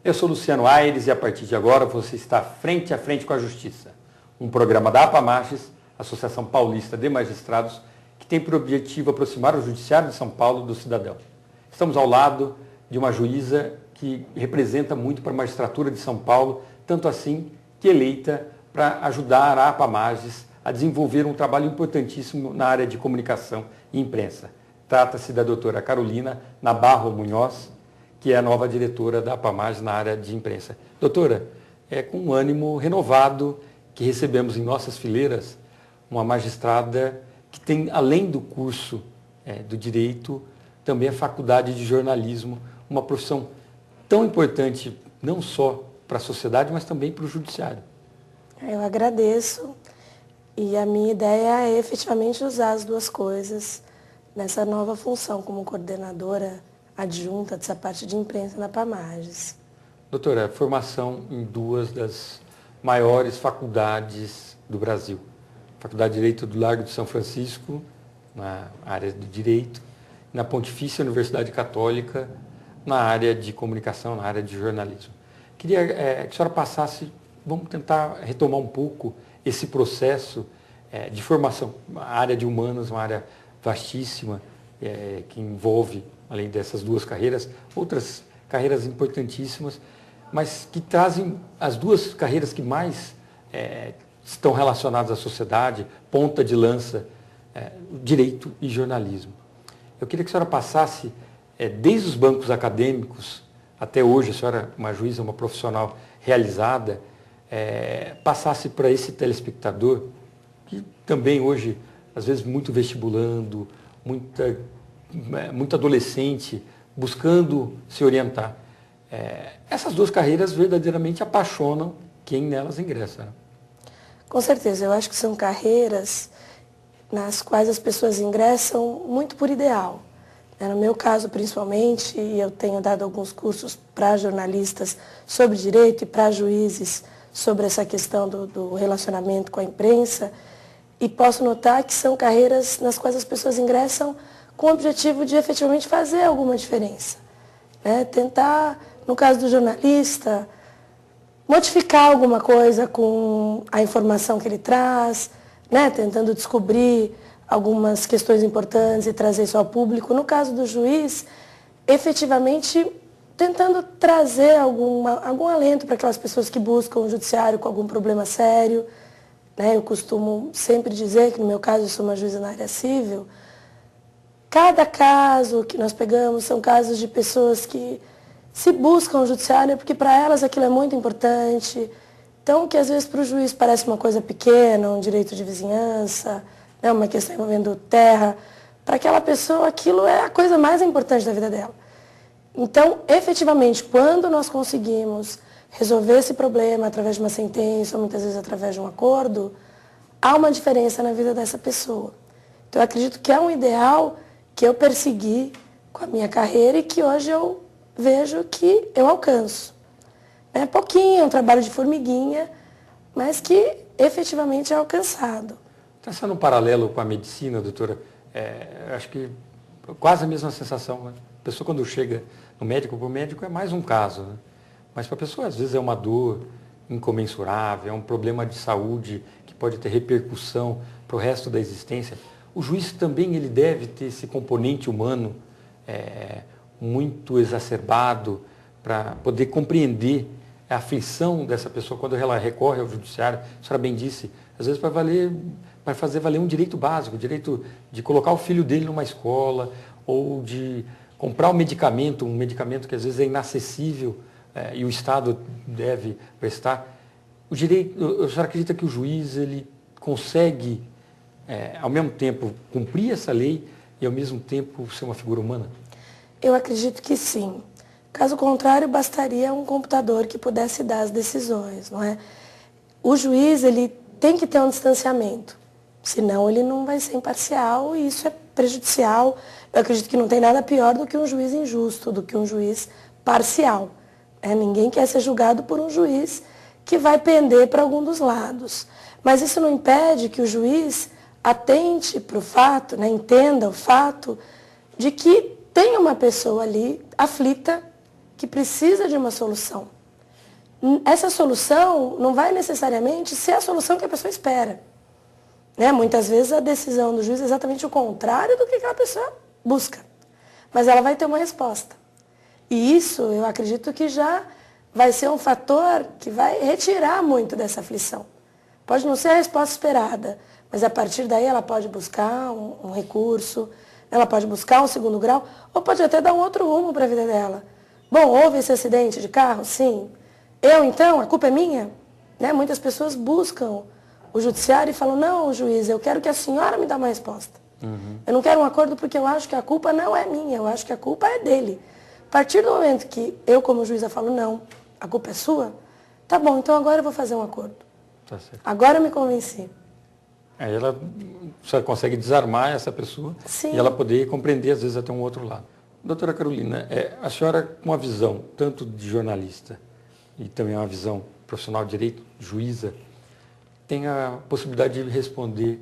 Eu sou Luciano Aires e a partir de agora você está frente a frente com a Justiça, um programa da APAMAGES, Associação Paulista de Magistrados, que tem por objetivo aproximar o Judiciário de São Paulo do cidadão. Estamos ao lado de uma juíza que representa muito para a magistratura de São Paulo, tanto assim que eleita para ajudar a APAMAGES a desenvolver um trabalho importantíssimo na área de comunicação e imprensa. Trata-se da doutora Carolina Nabarro Munhoz, que é a nova diretora da APAMAGES na área de imprensa. Doutora, é com um ânimo renovado que recebemos em nossas fileiras uma magistrada que tem, além do curso do direito, também a faculdade de jornalismo, uma profissão tão importante não só para a sociedade, mas também para o judiciário. Eu agradeço e a minha ideia é efetivamente usar as duas coisas nessa nova função como coordenadora adjunta dessa parte de imprensa na APAMAGES. Doutora, formação em duas das maiores faculdades do Brasil. Faculdade de Direito do Largo de São Francisco, na área de Direito, e na Pontifícia Universidade Católica, na área de comunicação, na área de jornalismo. Queria que a senhora passasse, vamos tentar retomar um pouco esse processo de formação. A área de humanas, uma área vastíssima, que envolve, além dessas duas carreiras, outras carreiras importantíssimas, mas que trazem as duas carreiras que mais estão relacionadas à sociedade, ponta de lança, direito e jornalismo. Eu queria que a senhora passasse, desde os bancos acadêmicos até hoje, a senhora é uma juíza, uma profissional realizada, passasse para esse telespectador, que também hoje, às vezes, muito vestibulando, muito adolescente, buscando se orientar. Essas duas carreiras verdadeiramente apaixonam quem nelas ingressa. Né? Com certeza, eu acho que são carreiras nas quais as pessoas ingressam muito por ideal. No meu caso, principalmente, e eu tenho dado alguns cursos para jornalistas sobre direito e para juízes sobre essa questão do relacionamento com a imprensa, e posso notar que são carreiras nas quais as pessoas ingressam com o objetivo de efetivamente fazer alguma diferença. Tentar, no caso do jornalista, modificar alguma coisa com a informação que ele traz, tentando descobrir algumas questões importantes e trazer isso ao público. No caso do juiz, efetivamente tentando trazer algum alento para aquelas pessoas que buscam o judiciário com algum problema sério. Eu costumo sempre dizer que, no meu caso, eu sou uma juíza na área civil. Cada caso que nós pegamos são casos de pessoas que se buscam o judiciário porque para elas aquilo é muito importante. Então, que às vezes para o juiz parece uma coisa pequena, um direito de vizinhança, uma questão envolvendo terra, para aquela pessoa aquilo é a coisa mais importante da vida dela. Então, efetivamente, quando nós conseguimos resolver esse problema através de uma sentença, ou muitas vezes através de um acordo, há uma diferença na vida dessa pessoa. Então, eu acredito que é um ideal que eu persegui com a minha carreira e que hoje eu vejo que eu alcanço. É pouquinho, é um trabalho de formiguinha, mas que efetivamente é alcançado. Traçando um paralelo com a medicina, doutora, acho que quase a mesma sensação. Né? A pessoa, quando chega no médico, para o médico é mais um caso. Né? Mas para a pessoa, às vezes, é uma dor incomensurável, é um problema de saúde que pode ter repercussão para o resto da existência. O juiz também ele deve ter esse componente humano muito exacerbado para poder compreender a aflição dessa pessoa quando ela recorre ao judiciário. A senhora bem disse, às vezes para fazer valer um direito básico, o direito de colocar o filho dele numa escola ou de comprar um medicamento que às vezes é inacessível e o Estado deve prestar. O direito, a senhora acredita que o juiz ele consegue, ao mesmo tempo, cumprir essa lei e, ao mesmo tempo, ser uma figura humana? Eu acredito que sim. Caso contrário, bastaria um computador que pudesse dar as decisões, não é? O juiz ele tem que ter um distanciamento, senão ele não vai ser imparcial e isso é prejudicial. Eu acredito que não tem nada pior do que um juiz injusto, do que um juiz parcial. Ninguém quer ser julgado por um juiz que vai pender para algum dos lados. Mas isso não impede que o juiz atente para o fato, entenda o fato de que tem uma pessoa ali aflita, que que precisa de uma solução. Essa solução não vai necessariamente ser a solução que a pessoa espera. Né? Muitas vezes a decisão do juiz é exatamente o contrário do que aquela pessoa busca. Mas ela vai ter uma resposta. E isso, eu acredito que já vai ser um fator que vai retirar muito dessa aflição. Pode não ser a resposta esperada, mas a partir daí ela pode buscar um recurso, ela pode buscar um segundo grau, ou pode até dar um outro rumo para a vida dela. Bom, houve esse acidente de carro? Sim. Eu, então, a culpa é minha? Né? Muitas pessoas buscam o judiciário e falam, não, juiz, eu quero que a senhora me dê uma resposta. Eu não quero um acordo porque eu acho que a culpa não é minha, eu acho que a culpa é dele. A partir do momento que eu, como juíza, falo, não, a culpa é sua, tá bom, então agora eu vou fazer um acordo. Tá certo. Agora eu me convenci. Aí a senhora consegue desarmar essa pessoa. Sim. E ela poder compreender, às vezes, até um outro lado. Doutora Carolina, a senhora, com uma visão tanto de jornalista e também uma visão profissional de direito, juíza, tem a possibilidade de responder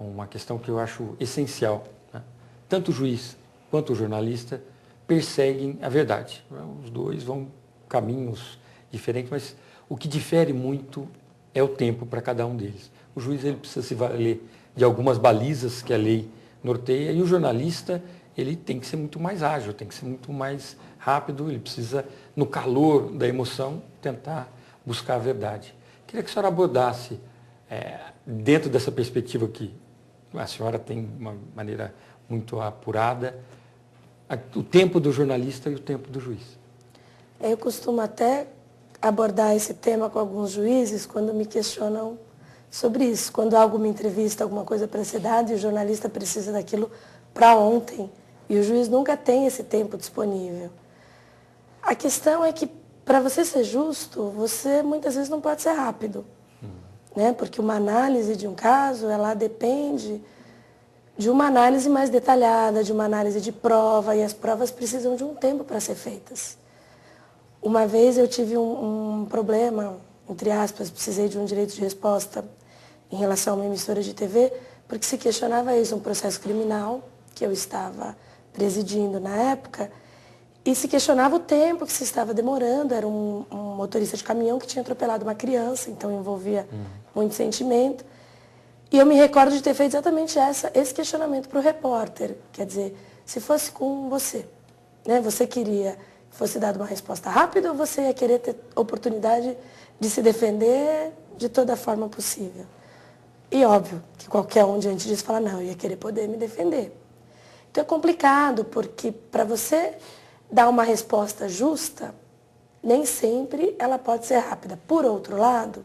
uma questão que eu acho essencial. Né? Tanto o juiz quanto o jornalista perseguem a verdade. Os dois vão caminhos diferentes, mas o que difere muito é o tempo para cada um deles. O juiz ele precisa se valer de algumas balizas que a lei norteia e o jornalista ele tem que ser muito mais ágil, tem que ser muito mais rápido, ele precisa, no calor da emoção, tentar buscar a verdade. Queria que a senhora abordasse, dentro dessa perspectiva que a senhora tem uma maneira muito apurada, o tempo do jornalista e o tempo do juiz. Eu costumo até abordar esse tema com alguns juízes quando me questionam sobre isso. Quando algo me entrevista, alguma coisa para ser dada e o jornalista precisa daquilo para ontem e o juiz nunca tem esse tempo disponível. A questão é que para você ser justo, você muitas vezes não pode ser rápido. Né? Porque uma análise de um caso, ela depende de uma análise mais detalhada, de uma análise de prova, e as provas precisam de um tempo para ser feitas. Uma vez eu tive um problema, entre aspas, precisei de um direito de resposta em relação a uma emissora de TV, porque se questionava isso, um processo criminal que eu estava presidindo na época, e se questionava o tempo que se estava demorando. Era um motorista de caminhão que tinha atropelado uma criança, então envolvia muito sentimento. E eu me recordo de ter feito exatamente esse questionamento para o repórter. Quer dizer, se fosse com você, né, você queria que fosse dada uma resposta rápida ou você ia querer ter oportunidade de se defender de toda forma possível? E óbvio que qualquer um diante disso fala, não, eu ia querer poder me defender. Então é complicado, porque para você dar uma resposta justa, nem sempre ela pode ser rápida. Por outro lado,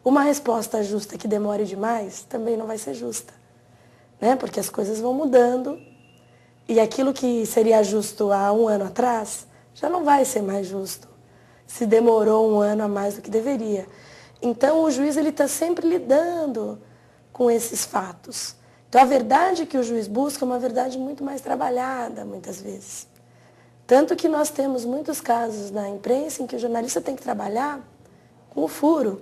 uma resposta justa que demore demais também não vai ser justa. Né? Porque as coisas vão mudando e aquilo que seria justo há um ano atrás já não vai ser mais justo. Se demorou um ano a mais do que deveria. Então o juiz está sempre lidando com esses fatos. Então a verdade que o juiz busca é uma verdade muito mais trabalhada, muitas vezes. Tanto que nós temos muitos casos na imprensa em que o jornalista tem que trabalhar com o furo.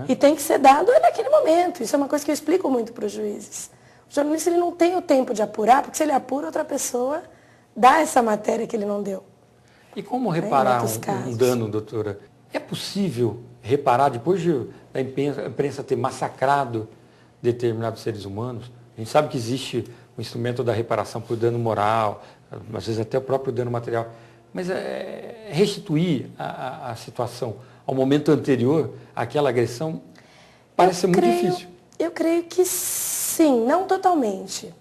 E tem que ser dado naquele momento. Isso é uma coisa que eu explico muito para os juízes. O jornalista ele não tem o tempo de apurar, porque se ele apura, outra pessoa dá essa matéria que ele não deu. E como reparar um dano, doutora? É possível reparar, depois da imprensa ter massacrado determinados seres humanos? A gente sabe que existe o instrumento da reparação por dano moral, às vezes até o próprio dano material. Mas restituir a situação ao momento anterior àquela agressão parece ser muito difícil. Eu creio que sim, não totalmente.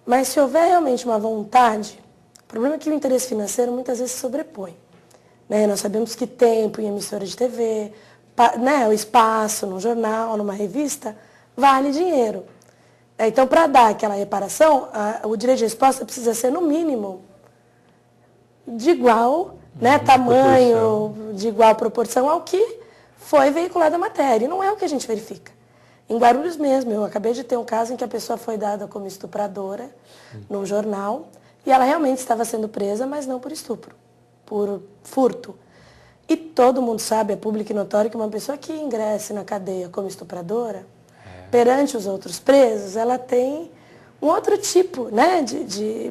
Mas se houver realmente uma vontade, o problema é que o interesse financeiro muitas vezes se sobrepõe. Né? Nós sabemos que tempo em emissora de TV, né, o espaço num jornal, numa revista, vale dinheiro. Então, para dar aquela reparação, o direito de resposta precisa ser, no mínimo, de igual tamanho, de igual proporção ao que foi veiculada a matéria. E não é o que a gente verifica. Em Guarulhos mesmo, eu acabei de ter um caso em que a pessoa foi dada como estupradora num jornal e ela realmente estava sendo presa, mas não por estupro, por furto. E todo mundo sabe, é público e notório, que uma pessoa que ingresse na cadeia como estupradora, perante os outros presos, ela tem um outro tipo, né, de